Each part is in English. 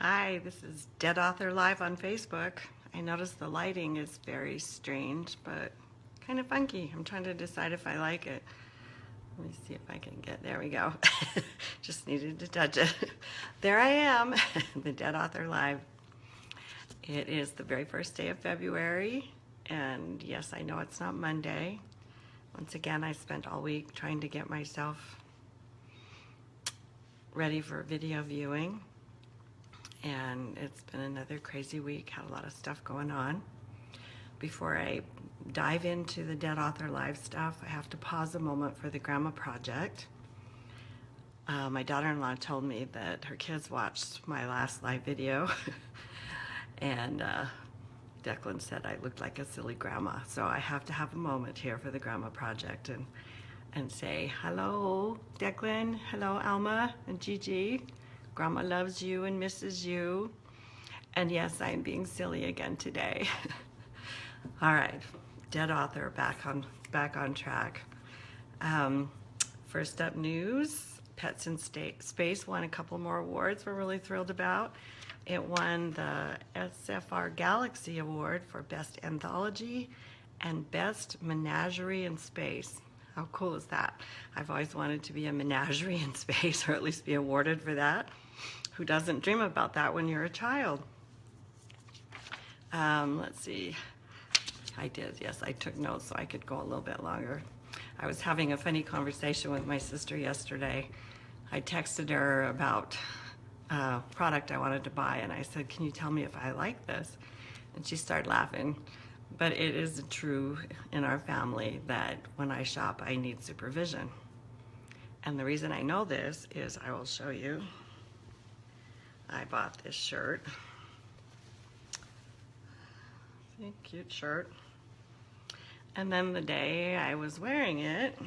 Hi, this is Dead Author Live on Facebook. I noticed the lighting is very strange, but kind of funky. I'm trying to decide if I like it. Let me see if I can get, there we go. Just needed to touch it. There I am, the Dead Author Live. It is the very first day of February, and yes, I know it's not Monday. Once again, I spent all week trying to get myself ready for video viewing. And it's been another crazy week, had a lot of stuff going on. Before I dive into the Dead Author Live stuff, I have to pause a moment for the Grandma Project. My daughter-in-law told me that her kids watched my last live video and Declan said I looked like a silly grandma. So I have to have a moment here for the Grandma Project and say, hello, Declan, hello, Alma and Gigi. Grandma loves you and misses you. And yes, I'm being silly again today. All right, Dead Author back on track. First up news, Pets in Space won a couple more awards we're really thrilled about. It won the SFR Galaxy Award for Best Anthology and Best Menagerie in Space. How cool is that? I've always wanted to be a menagerie in space, or at least be awarded for that. Who doesn't dream about that when you're a child? Let's see. I did, yes, I took notes so I could go a little bit longer. I was having a funny conversation with my sister yesterday. I texted her about a product I wanted to buy, and I said, can you tell me if I like this? And she started laughing. But it is true in our family that when I shop, I need supervision. And the reason I know this is, I will show you. I bought this shirt. See, cute shirt. And then the day I was wearing it,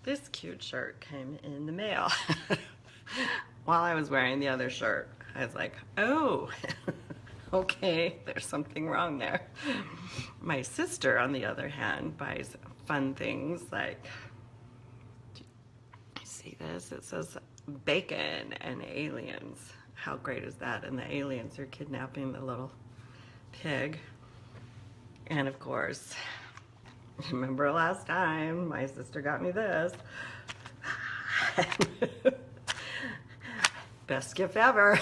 this cute shirt came in the mail. While I was wearing the other shirt, I was like, oh, okay, there's something wrong there. My sister, on the other hand, buys fun things like, you see this? It says bacon and aliens. How great is that? And the aliens are kidnapping the little pig. And of course, remember last time my sister got me this. Best gift ever.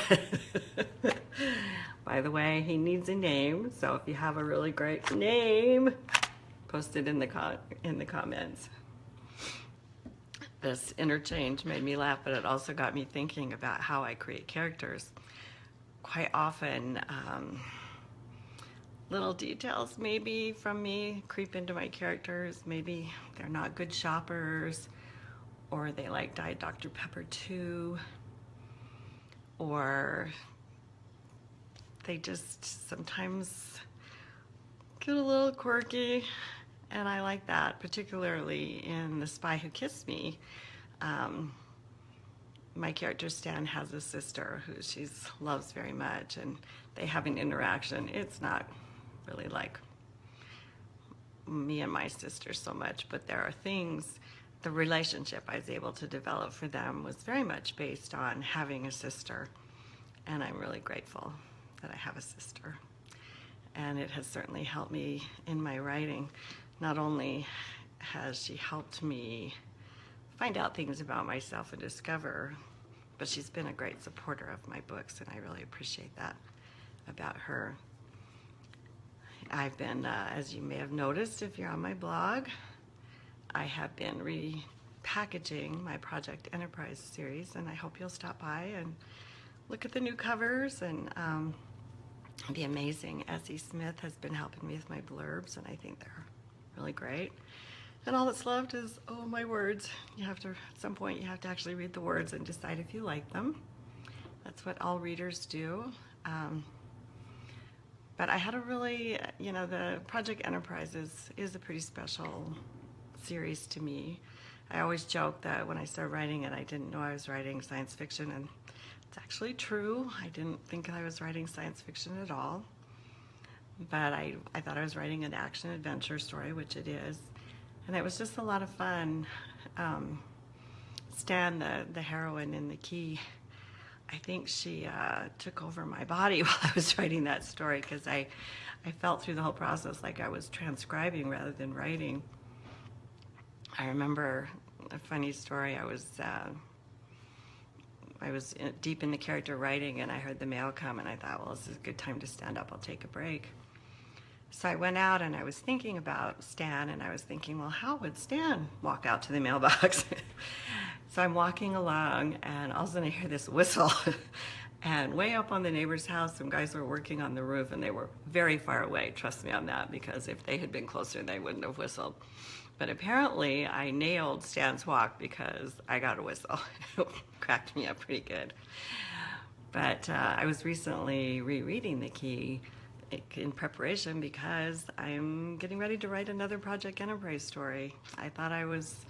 By the way, he needs a name, so if you have a really great name, post it in the comments. This interchange made me laugh, but it also got me thinking about how I create characters. Quite often, little details maybe from me creep into my characters. Maybe they're not good shoppers, or they like Diet Dr. Pepper too, or they just sometimes get a little quirky, and I like that, particularly in The Spy Who Kissed Me. My character Stan has a sister who she loves very much, and they have an interaction. It's not really like me and my sister so much, but there are things, the relationship I was able to develop for them was very much based on having a sister, and I'm really grateful that I have a sister. And it has certainly helped me in my writing. Not only has she helped me find out things about myself and discover, but she's been a great supporter of my books, and I really appreciate that about her. I've been, as you may have noticed if you're on my blog, I have been repackaging my Project Enterprise series, and I hope you'll stop by and look at the new covers. And it'd be amazing. S.E. Smith has been helping me with my blurbs, and I think they're really great. And all that's left is, oh, my words. You have to, at some point, you have to actually read the words and decide if you like them. That's what all readers do. But I had a really, the Project Enterprise is a pretty special series to me. I always joke that when I started writing it, I didn't know I was writing science fiction, and it's actually true. I didn't think I was writing science fiction at all. But I thought I was writing an action-adventure story, which it is. And it was just a lot of fun. Stan, the heroine in the key I think she took over my body while I was writing that story, because I felt through the whole process like I was transcribing rather than writing. I remember a funny story. I was deep in the character writing, and I heard the mail come, and I thought, well, this is a good time to stand up. I'll take a break. So I went out, and I was thinking about Stan, and I was thinking, well, how would Stan walk out to the mailbox? So I'm walking along, and all of a sudden I hear this whistle. And way up on the neighbor's house, some guys were working on the roof, and they were very far away. Trust me on that, because if they had been closer, they wouldn't have whistled. But apparently I nailed Stan's walk because I got a whistle. It cracked me up pretty good. But I was recently rereading The Key in preparation because I'm getting ready to write another Project Enterprise story. I thought I was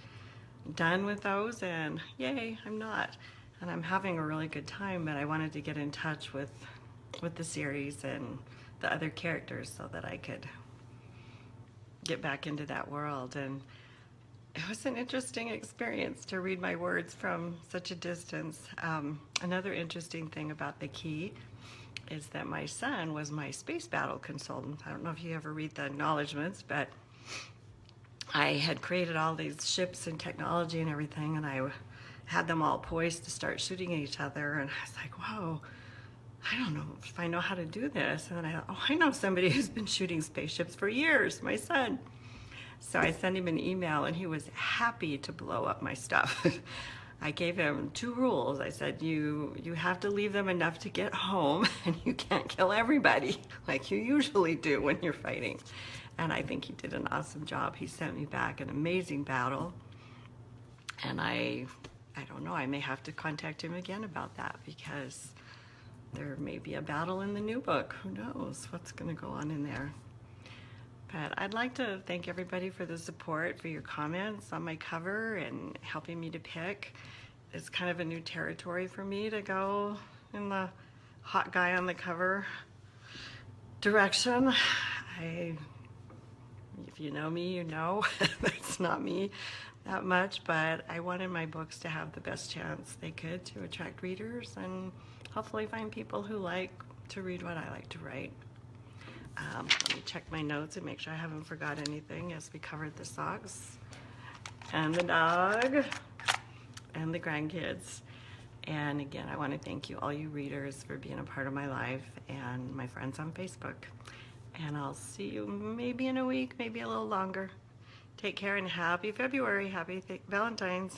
done with those, and yay, I'm not. And I'm having a really good time, but I wanted to get in touch with the series and the other characters so that I could get back into that world. And it was an interesting experience to read my words from such a distance. Another interesting thing about The Key is that my son was my space battle consultant. I don't know if you ever read the acknowledgments, but I had created all these ships and technology and everything, and I had them all poised to start shooting at each other, and I was like, whoa, I don't know if I know how to do this. And then I thought, oh, I know somebody who's been shooting spaceships for years, my son. So I sent him an email, and he was happy to blow up my stuff. I gave him 2 rules. I said, you have to leave them enough to get home, and you can't kill everybody like you usually do when you're fighting. And I think he did an awesome job. He sent me back an amazing battle. And I don't know, I may have to contact him again about that, because there may be a battle in the new book. Who knows what's going to go on in there. But I'd like to thank everybody for the support, for your comments on my cover and helping me to pick. It's kind of a new territory for me to go in the hot guy on the cover direction. If you know me, you know that's not me that much, but I wanted my books to have the best chance they could to attract readers and hopefully find people who like to read what I like to write. Let me check my notes and make sure I haven't forgot anything, as we covered the socks and the dog and the grandkids. And again, I want to thank you, all you readers, for being a part of my life, and my friends on Facebook. And I'll see you maybe in a week, maybe a little longer. Take care, and happy February. Happy Valentine's.